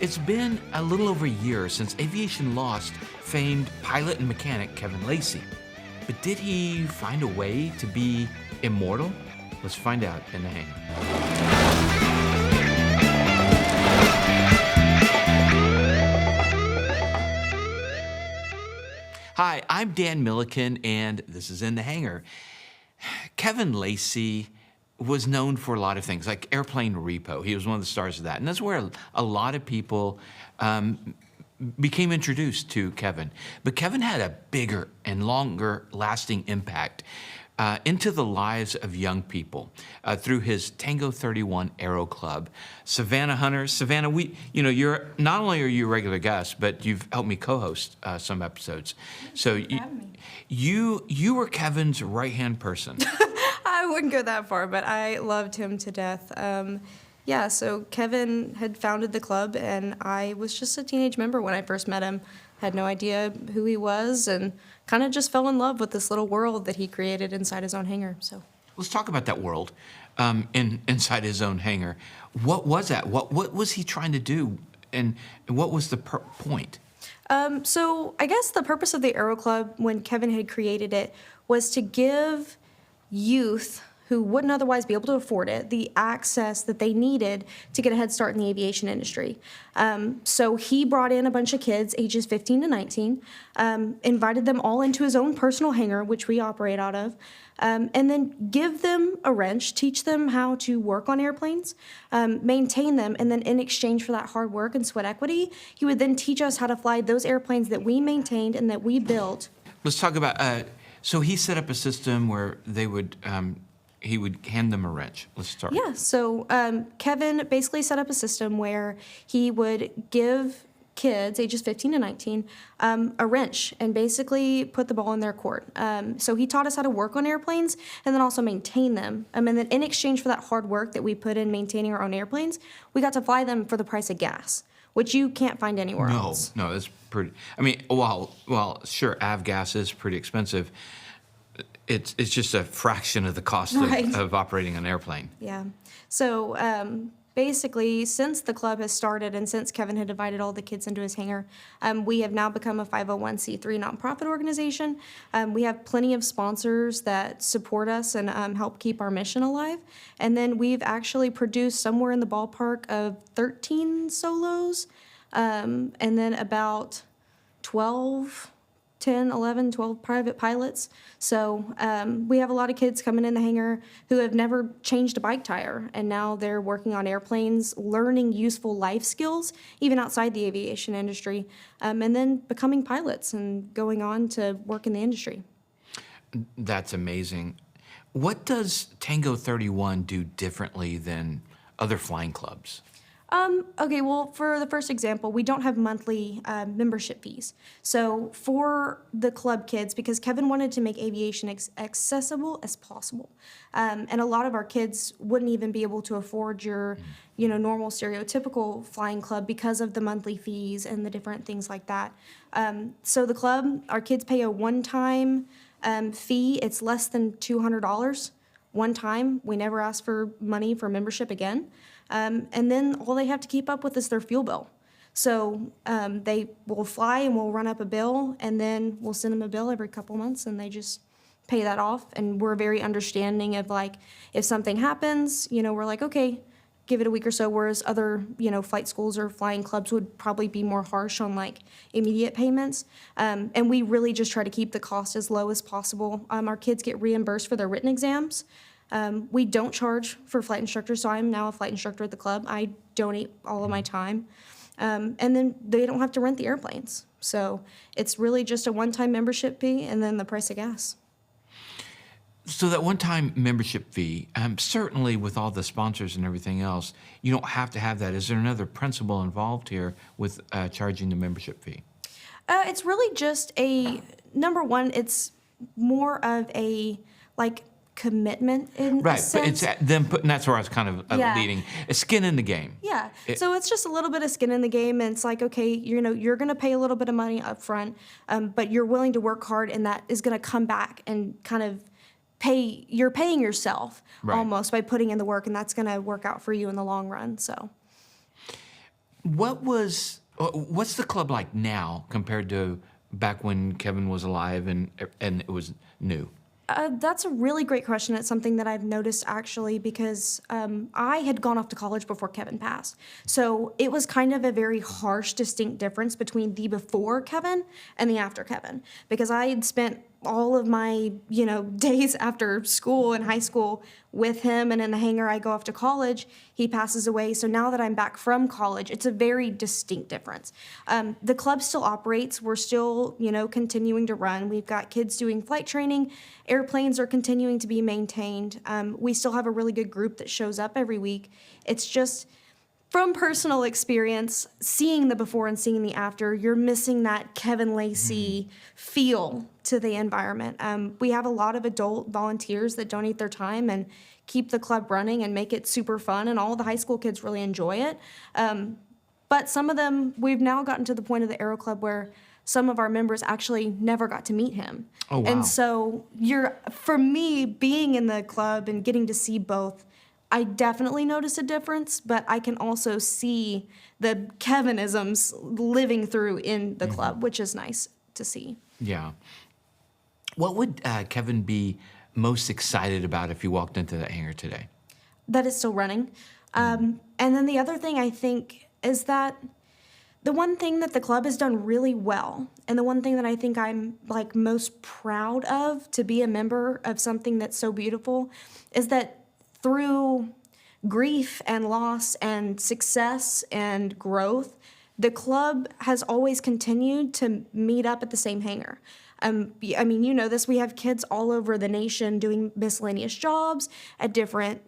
It's been a little over a year since aviation lost famed pilot and mechanic Kevin Lacy. But did he find a way to be immortal? Let's find out in the hangar. Hi, I'm Dan Milliken, and this is In the Hangar. Kevin Lacy was known for a lot of things, like airplane Repo. He was one of the stars of that. And that's where a lot of people became introduced to Kevin. But Kevin had a bigger and longer lasting impact into the lives of young people through his Tango 31 Aero Club. Savannah Hunter, Savannah, you're not only are you a regular guest, but you've helped me co-host some episodes. So you were Kevin's right-hand person. I wouldn't go that far, but I loved him to death. So Kevin had founded the club, and I was just a teenage member when I first met him. Had no idea who he was, and kind of just fell in love with this little world that he created inside his own hangar. So let's talk about that world inside his own hangar. What was that? What was he trying to do, and what was the point? So I guess the purpose of the Aero Club, when Kevin had created it, was to give youth who wouldn't otherwise be able to afford it the access that they needed to get a head start in the aviation industry. So he brought in a bunch of kids, ages 15 to 19, invited them all into his own personal hangar, which we operate out of, and then give them a wrench, teach them how to work on airplanes, maintain them, and then in exchange for that hard work and sweat equity, he would then teach us how to fly those airplanes that we maintained and that we built. Let's talk about, so he set up a system where they would, he would hand them a wrench. Let's start. Yeah, so Kevin basically set up a system where he would give kids, ages 15 to 19, a wrench and basically put the ball in their court. So he taught us how to work on airplanes and then also maintain them. And then in exchange for that hard work that we put in maintaining our own airplanes, we got to fly them for the price of gas, which you can't find anywhere else. No, that's pretty. I mean, well, sure, avgas is pretty expensive. It's just a fraction of the cost of operating an airplane. Yeah. So basically, since the club has started and since Kevin had invited all the kids into his hangar, we have now become a 501c3 nonprofit organization. We have plenty of sponsors that support us and help keep our mission alive. And then we've actually produced somewhere in the ballpark of 13 solos, and then about 10, 11, 12 private pilots. So we have a lot of kids coming in the hangar who have never changed a bike tire, and now they're working on airplanes, learning useful life skills, even outside the aviation industry, and then becoming pilots and going on to work in the industry. That's amazing. What does Tango 31 do differently than other flying clubs? Okay, well, for the first example, we don't have monthly membership fees. So for the club kids, because Kevin wanted to make aviation accessible as possible, and a lot of our kids wouldn't even be able to afford your, normal stereotypical flying club because of the monthly fees and the different things like that. So the club, our kids pay a one-time fee. It's less than $200 one time. We never ask for money for membership again. And then all they have to keep up with is their fuel bill. So they will fly and we'll run up a bill, and then we'll send them a bill every couple months, and they just pay that off. And we're very understanding of, like, if something happens, we're like, okay, give it a week or so, whereas other, flight schools or flying clubs would probably be more harsh on, like, immediate payments. And we really just try to keep the cost as low as possible. Our kids get reimbursed for their written exams. We don't charge for flight instructors, so I'm now a flight instructor at the club. I donate all of my time. And then they don't have to rent the airplanes. So it's really just a one-time membership fee and then the price of gas. So that one-time membership fee, certainly with all the sponsors and everything else, you don't have to have that. Is there another principle involved here with charging the membership fee? It's really just number one, it's more of a, commitment in a sense. But it's them putting, that's where I was kind of leading, a skin in the game. Yeah, so it's just a little bit of skin in the game, and it's like, okay, you're going to pay a little bit of money up front, but you're willing to work hard, and that is going to come back and kind of you're paying yourself almost by putting in the work, and that's going to work out for you in the long run. So What's the club like now compared to back when Kevin was alive and it was new? That's a really great question. It's something that I've noticed actually because I had gone off to college before Kevin passed. So it was kind of a very harsh, distinct difference between the before Kevin and the after Kevin because I had spent all of my, days after school in high school with him, and in the hangar I go off to college, he passes away. So now that I'm back from college, it's a very distinct difference. The club still operates. We're still, continuing to run. We've got kids doing flight training. Airplanes are continuing to be maintained. We still have a really good group that shows up every week. It's just from personal experience, seeing the before and seeing the after, you're missing that Kevin Lacy feel to the environment. We have a lot of adult volunteers that donate their time and keep the club running and make it super fun, and all the high school kids really enjoy it. But some of them, we've now gotten to the point of the Aero Club where some of our members actually never got to meet him. Oh, wow. And so for me, being in the club and getting to see both, I definitely notice a difference, but I can also see the Kevinisms living through in the club, which is nice to see. Yeah. What would Kevin be most excited about if you walked into the hangar today? That is still running. And then the other thing I think is that the one thing that the club has done really well, and the one thing that I think I'm most proud of to be a member of something that's so beautiful, is that through grief and loss and success and growth, the club has always continued to meet up at the same hangar. I mean, you know this, we have kids all over the nation doing miscellaneous jobs at different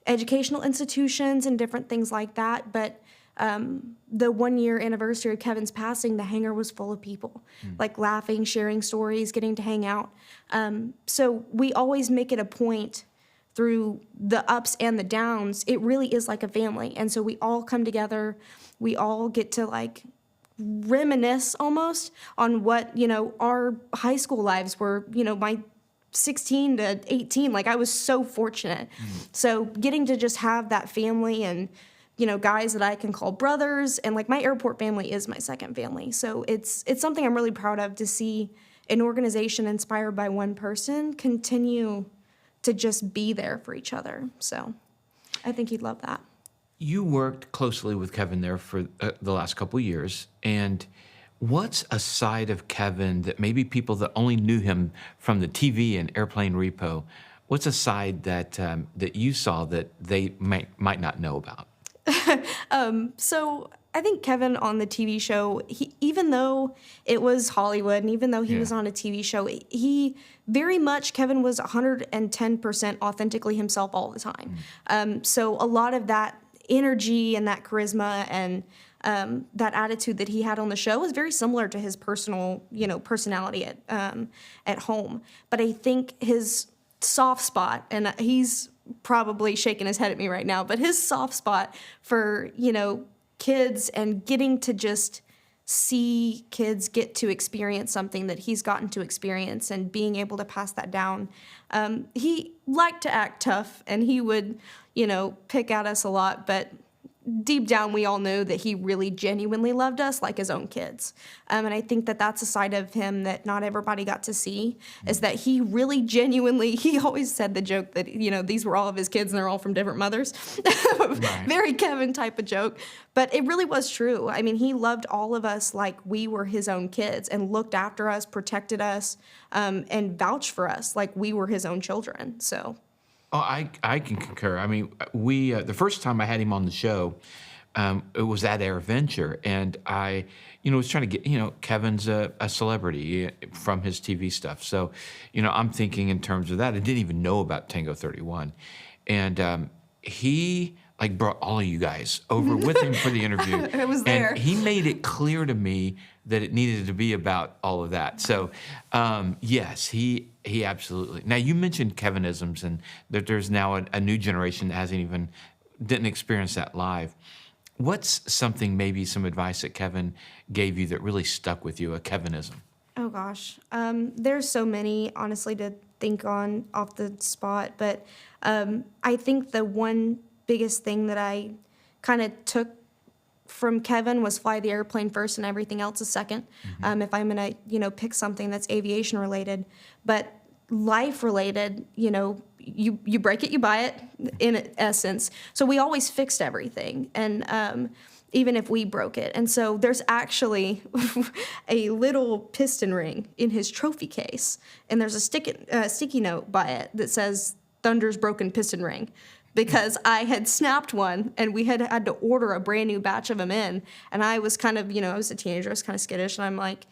educational institutions and different things like that, but the 1 year anniversary of Kevin's passing, the hangar was full of people, laughing, sharing stories, getting to hang out. So we always make it a point through the ups and the downs. It really is like a family. And so we all come together. We all get to reminisce almost on what, our high school lives were, my 16 to 18. I was so fortunate. So getting to just have that family and, guys that I can call brothers, and my airport family is my second family. So it's something I'm really proud of, to see an organization inspired by one person continue to just be there for each other. So I think he'd love that. You worked closely with Kevin there for the last couple of years, and what's a side of Kevin that maybe people that only knew him from the TV and Airplane Repo, what's a side that you saw that they might not know about? So I think Kevin on the TV show, even though it was Hollywood and even though he was on a TV show, he very much, Kevin was 110% authentically himself all the time. So a lot of that energy and that charisma and that attitude that he had on the show was very similar to his personal, personality at home. But I think his soft spot, and he's probably shaking his head at me right now, but his soft spot for, kids and getting to just see kids get to experience something that he's gotten to experience and being able to pass that down. He liked to act tough, and he would, pick at us a lot, but deep down we all know that he really genuinely loved us like his own kids. And I think that that's a side of him that not everybody got to see, is that he really genuinely, he always said the joke that, these were all of his kids and they're all from different mothers. Right. Very Kevin type of joke. But it really was true. I mean, he loved all of us like we were his own kids and looked after us, protected us, and vouched for us like we were his own children. So. Oh, I can concur. I mean, we the first time I had him on the show, it was at Air Venture, and I, was trying to get, Kevin's a celebrity from his TV stuff. So, I'm thinking in terms of that. I didn't even know about Tango 31, and he brought all of you guys over with him for the interview. It was there. And he made it clear to me that it needed to be about all of that. So, yes, he absolutely. Now, you mentioned Kevinisms, and that there's now a new generation that didn't experience that live. What's something, maybe some advice that Kevin gave you that really stuck with you, a Kevinism? Oh, gosh. There's so many, honestly, to think on off the spot. But I think the one biggest thing that I kind of took from Kevin was fly the airplane first and everything else is second. If I'm gonna, pick something that's aviation related, but life related, you break it, you buy it in essence. So we always fixed everything. And, even if we broke it. And so there's actually a little piston ring in his trophy case, and there's a sticky note by it that says Thunder's broken piston ring, because I had snapped one and we had to order a brand new batch of them in. And I was kind of, I was a teenager, I was kind of skittish, and I'm like,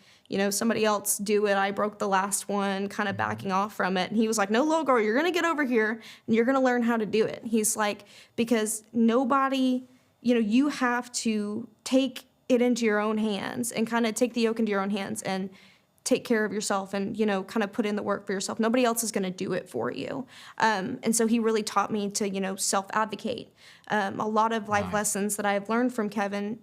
somebody else do it. I broke the last one, kind of backing off from it. And he was like, no, little girl, you're going to get over here and you're going to learn how to do it. He's like, because nobody, you have to take it into your own hands and kind of take the yoke into your own hands and take care of yourself and, kind of put in the work for yourself. Nobody else is going to do it for you. And so he really taught me to, self-advocate. A lot of life lessons that I've learned from Kevin,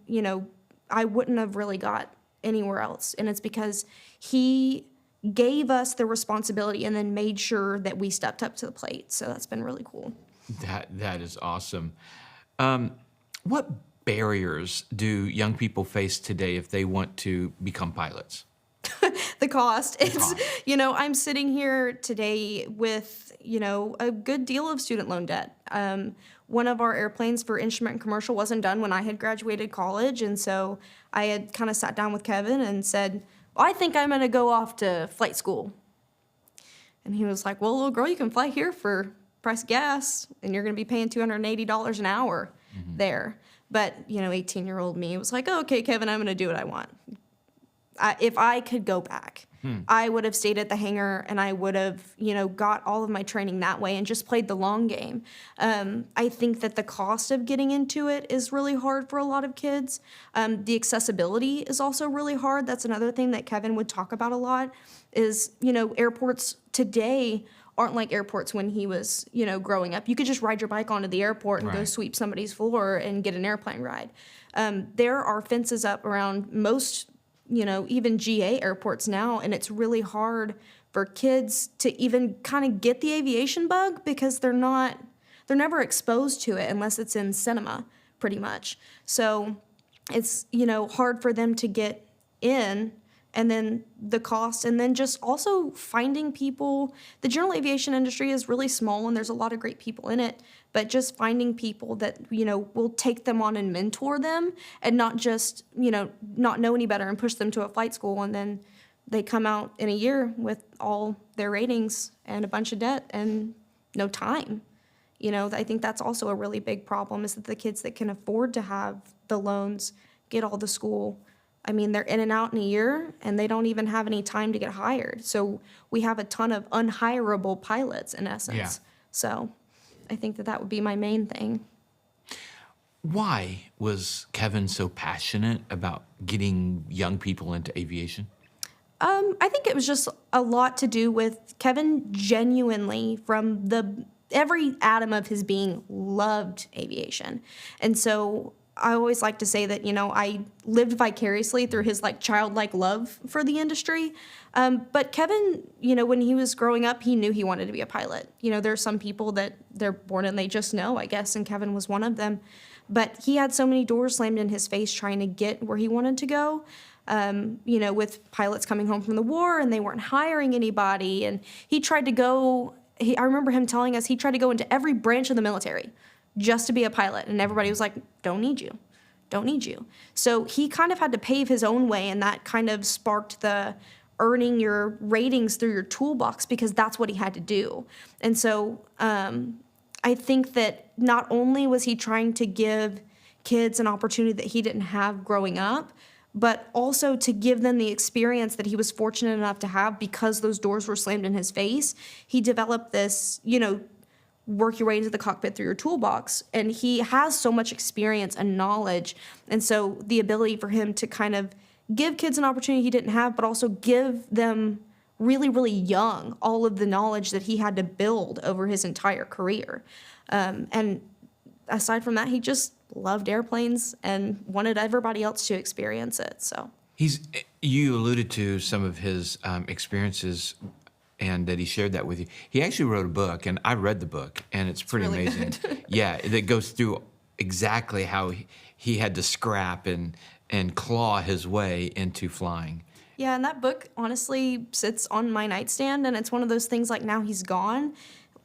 I wouldn't have really got anywhere else. And it's because he gave us the responsibility and then made sure that we stepped up to the plate. So that's been really cool. That is awesome. What barriers do young people face today if they want to become pilots? The cost. I'm sitting here today with, a good deal of student loan debt. One of our airplanes for instrument and commercial wasn't done when I had graduated college. And so I had kind of sat down with Kevin and said, well, I think I'm going to go off to flight school. And he was like, well, little girl, you can fly here for price of gas, and you're going to be paying $280 an hour there. But, 18-year-old me was like, oh, okay, Kevin, I'm going to do what I want. If I could go back, I would have stayed at the hangar and I would have, got all of my training that way and just played the long game. I think that the cost of getting into it is really hard for a lot of kids. The accessibility is also really hard. That's another thing that Kevin would talk about a lot is, airports today aren't like airports when he was, growing up. You could just ride your bike onto the airport and go sweep somebody's floor and get an airplane ride. There are fences up around most even GA airports now, and it's really hard for kids to even kind of get the aviation bug because they're never exposed to it unless it's in cinema, pretty much. So it's, hard for them to get in, and then the cost, and then just also finding people. The general aviation industry is really small, and there's a lot of great people in it, but just finding people that, will take them on and mentor them and not just, not know any better and push them to a flight school, and then they come out in a year with all their ratings and a bunch of debt and no time. I think that's also a really big problem, is that the kids that can afford to have the loans get all the school. I mean, they're in and out in a year, and they don't even have any time to get hired. So we have a ton of unhirable pilots, in essence. Yeah. So I think that would be my main thing. Why was Kevin so passionate about getting young people into aviation? I think it was just a lot to do with Kevin genuinely, from every atom of his being, loved aviation. And so I always like to say that, I lived vicariously through his childlike love for the industry. But Kevin, when he was growing up, he knew he wanted to be a pilot. There's some people that they're born and they just know, I guess, and Kevin was one of them. But he had so many doors slammed in his face trying to get where he wanted to go. With pilots coming home from the war and they weren't hiring anybody. And he tried to go, I remember him telling us he tried to go into every branch of the military just to be a pilot. And everybody was like, don't need you. So he kind of had to pave his own way, and that kind of sparked the earning your ratings through your toolbox, because that's what he had to do. And so I think that not only was he trying to give kids an opportunity that he didn't have growing up, but also to give them the experience that he was fortunate enough to have because those doors were slammed in his face. He developed this, work your way into the cockpit through your toolbox. And he has so much experience and knowledge. And so the ability for him to kind of give kids an opportunity he didn't have, but also give them really, really young all of the knowledge that he had to build over his entire career. And aside from that, he just loved airplanes and wanted everybody else to experience it. So you alluded to some of his experiences, and that he shared that with you. He actually wrote a book, and I read the book, and it's pretty really amazing. Good. Yeah, that goes through exactly how he had to scrap and claw his way into flying. Yeah, and that book honestly sits on my nightstand, and it's one of those things like now he's gone.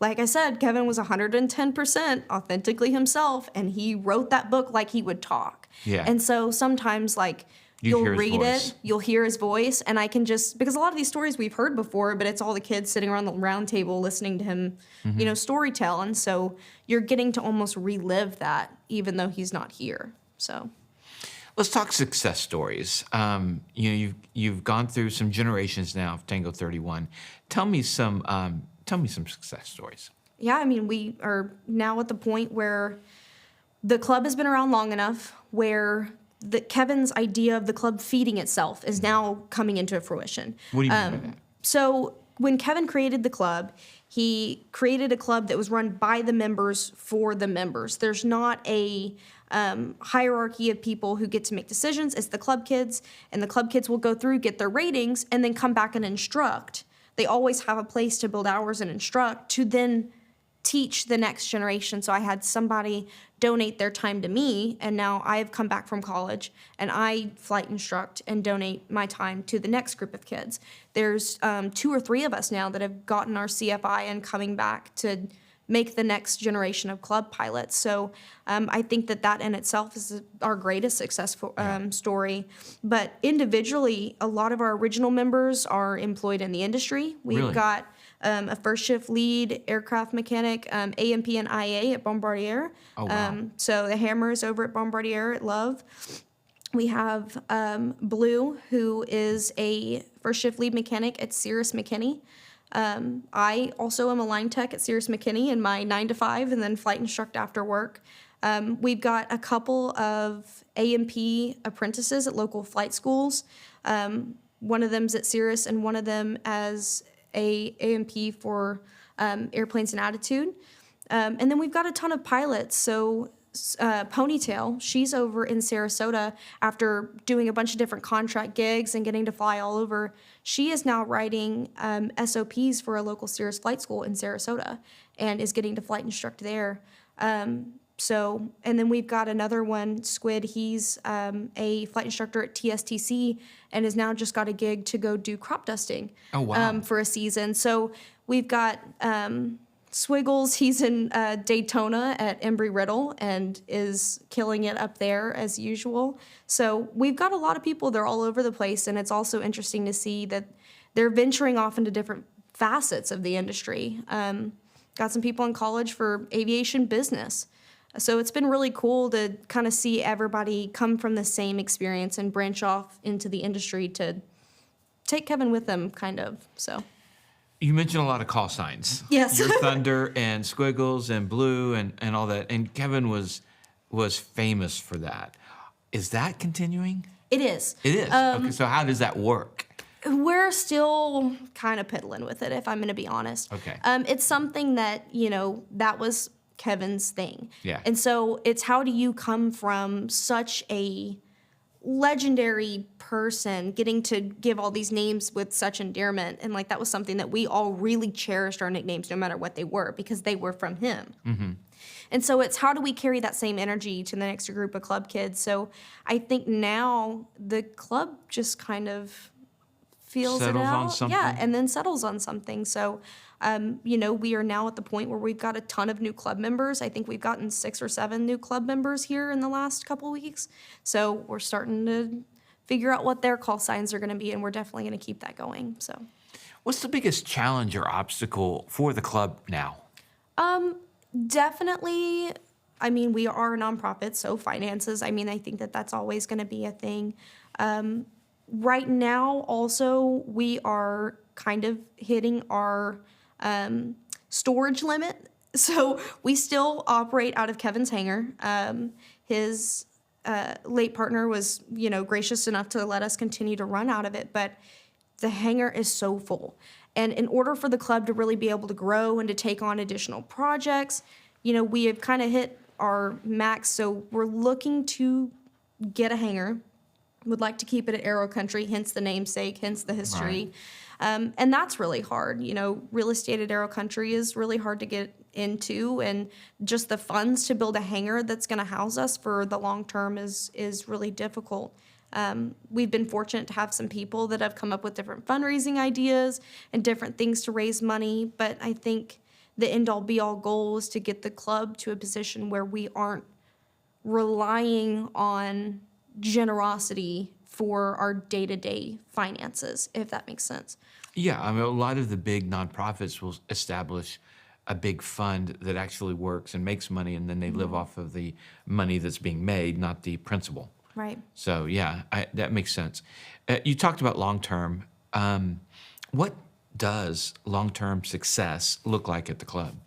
Like I said, Kevin was 110% authentically himself, and he wrote that book like he would talk. Yeah. And so sometimes, like, You you'll hear his read voice. it, you'll hear his voice, and I can just, because a lot of these stories we've heard before, but it's all the kids sitting around the round table listening to him, story tell. And so you're getting to almost relive that, even though he's not here. So. Let's talk success stories. You've gone through some generations now of Tango 31. Tell me some success stories. Yeah, I mean, we are now at the point where the club has been around long enough where Kevin's idea of the club feeding itself is now coming into fruition. What do you mean by that? So when Kevin created the club, he created a club that was run by the members for the members. There's not a hierarchy of people who get to make decisions. It's the club kids, and the club kids will go through, get their ratings, and then come back and instruct. They always have a place to build hours and instruct to then teach the next generation. So I had somebody donate their time to me, and now I have come back from college and I flight instruct and donate my time to the next group of kids. There's 2 or 3 of us now that have gotten our CFI and coming back to make the next generation of club pilots. So I think that in itself is our greatest success story. But individually, a lot of our original members are employed in the industry. We've Really? got a first shift lead aircraft mechanic, AMP and IA at Bombardier. Oh, wow. So the Hammer is over at Bombardier at Love. We have Blue, who is a first shift lead mechanic at Cirrus McKinney. I also am a line tech at Cirrus McKinney in my 9 to 5 and then flight instruct after work. We've got a couple of AMP apprentices at local flight schools. One of them's at Cirrus and one of them as a AMP for airplanes and attitude. And then we've got a ton of pilots. So Ponytail, she's over in Sarasota after doing a bunch of different contract gigs and getting to fly all over. She is now writing SOPs for a local Cirrus flight school in Sarasota and is getting to flight instruct there. And then we've got another one, Squid. He's a flight instructor at TSTC and has now just got a gig to go do crop dusting. Oh, wow. For a season. So we've got Swiggles. He's in Daytona at Embry-Riddle and is killing it up there as usual. So we've got a lot of people. They're all over the place, and it's also interesting to see that they're venturing off into different facets of the industry. Got some people in college for aviation business. So it's been really cool to kind of see everybody come from the same experience and branch off into the industry to take Kevin with them, kind of. So. You mentioned a lot of call signs. Yes. Your Thunder and Squiggles and Blue and all that. And Kevin was famous for that. Is that continuing? It is. It is. Okay, so how does that work? We're still kind of piddling with it, if I'm going to be honest. Okay. It's something that, that was Kevin's thing. Yeah. And so it's how do you come from such a legendary person getting to give all these names with such endearment, and that was something that we all really cherished our nicknames no matter what they were because they were from him. Mm-hmm. And so it's how do we carry that same energy to the next group of club kids. So I think now the club just kind of feels Settles it out, on something. yeah, and then settles on something. So we are now at the point where we've got a ton of new club members. I think we've gotten 6 or 7 new club members here in the last couple weeks. So we're starting to figure out what their call signs are going to be, and we're definitely going to keep that going. So, What's the biggest challenge or obstacle for the club now? definitely, we are a nonprofit, so finances, I think that's always going to be a thing. Right now, also, we are kind of hitting our storage limit. So we still operate out of Kevin's hangar. His late partner was, gracious enough to let us continue to run out of it, but the hangar is so full. And in order for the club to really be able to grow and to take on additional projects, we have kind of hit our max. So we're looking to get a hangar. Would like to keep it at Aero Country, hence the namesake, hence the history. Right. And that's really hard. Real estate at Aero Country is really hard to get into, and just the funds to build a hangar that's going to house us for the long term is really difficult. We've been fortunate to have some people that have come up with different fundraising ideas and different things to raise money, but I think the end-all be-all goal is to get the club to a position where we aren't relying on generosity for our day-to-day finances, if that makes sense. Yeah, I mean, a lot of the big nonprofits will establish a big fund that actually works and makes money, and then they live off of the money that's being made, not the principal. Right. So yeah, that makes sense. You talked about long-term. What does long-term success look like at the club?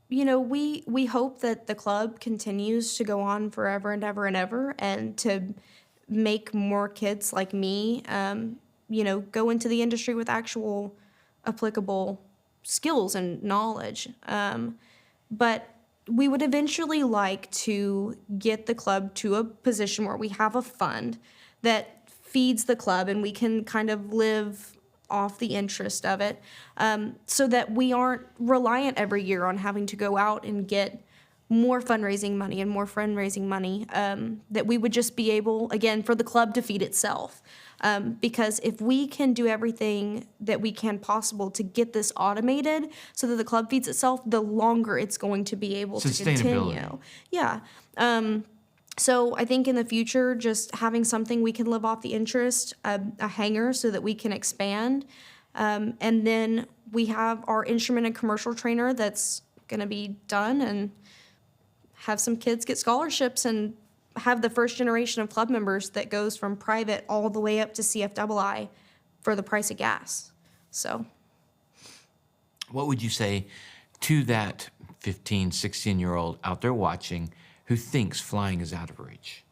We hope that the club continues to go on forever and ever and ever, and to make more kids like me, go into the industry with actual applicable skills and knowledge. But we would eventually like to get the club to a position where we have a fund that feeds the club and we can kind of live off the interest of it, so that we aren't reliant every year on having to go out and get more fundraising money, that we would just be able, again, for the club to feed itself. Because if we can do everything that we can possible to get this automated so that the club feeds itself, the longer it's going to be able to continue. Yeah. So I think in the future, just having something we can live off the interest, a hangar so that we can expand. And then we have our instrument and commercial trainer that's going to be done, and have some kids get scholarships and have the first generation of club members that goes from private all the way up to CFII for the price of gas. So What would you say to that 15, 16-year-old out there watching who thinks flying is out of reach?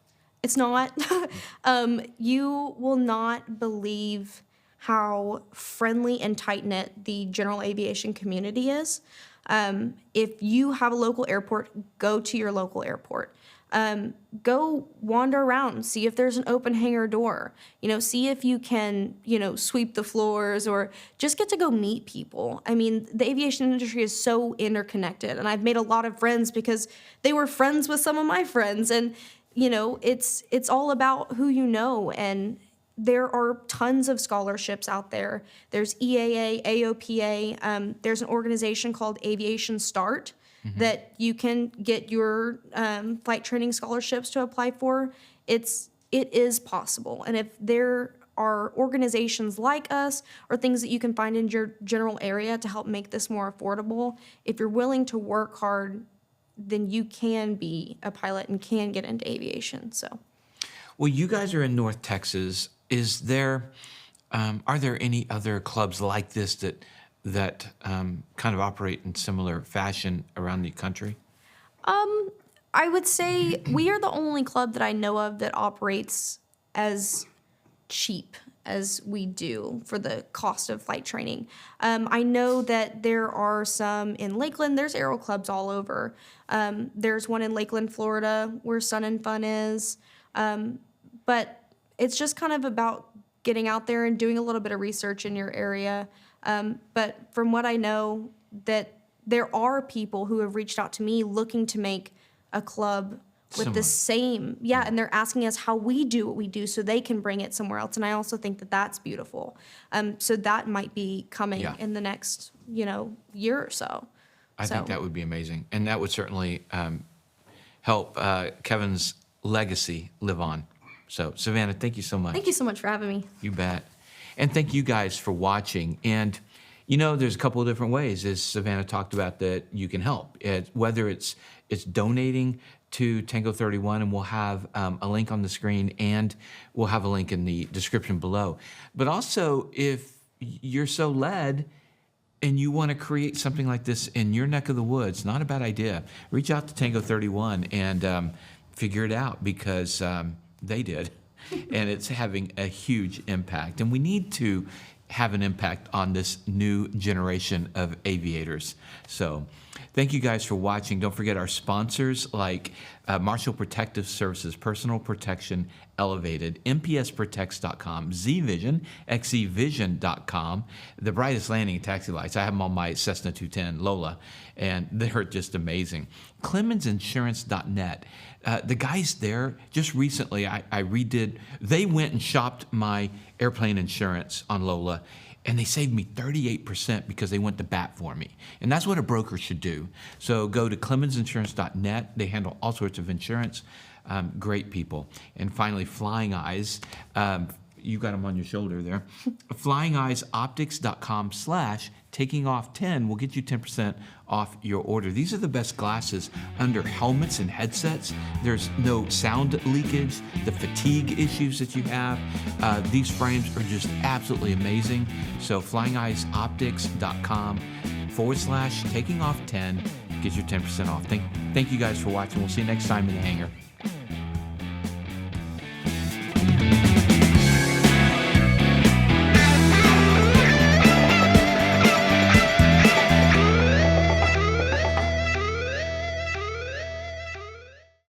it's not. You will not believe how friendly and tight-knit the general aviation community is. If you have a local airport, go to your local airport. Go wander around, see if there's an open hangar door, see if you can, sweep the floors, or just get to go meet people. I mean, the aviation industry is so interconnected, and I've made a lot of friends because they were friends with some of my friends, and, it's all about who you know, and there are tons of scholarships out there. There's EAA, AOPA, there's an organization called Aviation Start, that you can get your flight training scholarships to apply for. It is possible. And if there are organizations like us or things that you can find in your general area to help make this more affordable, if you're willing to work hard, then you can be a pilot and can get into aviation. So, Well, you guys are in North Texas. Are there any other clubs like this that kind of operate in similar fashion around the country? I would say we are the only club that I know of that operates as cheap as we do for the cost of flight training. I know that there are some in Lakeland. There's Aero clubs all over. There's one in Lakeland, Florida, where Sun and Fun is. But it's just kind of about getting out there and doing a little bit of research in your area. But from what I know, that there are people who have reached out to me looking to make a club with the same, and they're asking us how we do what we do so they can bring it somewhere else. And I also think that that's beautiful. So that might be coming in the next, year or so. I think that would be amazing. And that would certainly help Kevin's legacy live on. So, Savannah, thank you so much. Thank you so much for having me. You bet. And thank you guys for watching. And, there's a couple of different ways, as Savannah talked about, that you can help. Whether it's donating to Tango 31, and we'll have a link on the screen, and we'll have a link in the description below. But also, if you're so led and you want to create something like this in your neck of the woods, not a bad idea. Reach out to Tango 31 and figure it out, because they did. And it's having a huge impact. And we need to have an impact on this new generation of aviators. So Thank you guys for watching. Don't forget our sponsors like Marshall Protective Services, Personal Protection Elevated, MPSprotects.com, ZVision, XEVision.com, The Brightest Landing Taxi Lights. I have them on my Cessna 210 Lola, and they're just amazing. ClemensInsurance.net. The guys there, just recently, I redid, they went and shopped my airplane insurance on Lola, and they saved me 38% because they went to bat for me. And that's what a broker should do. So go to ClemensInsurance.net. They handle all sorts of insurance. Great people. And finally, Flying Eyes. You got them on your shoulder there. FlyingEyesOptics.com/takingoff10 will get you 10% off your order. These are the best glasses under helmets and headsets. There's no sound leakage, the fatigue issues that you have. These frames are just absolutely amazing. So FlyingEyesOptics.com/takingoff10 gets you 10% off. Thank you guys for watching. We'll see you next time in the hangar.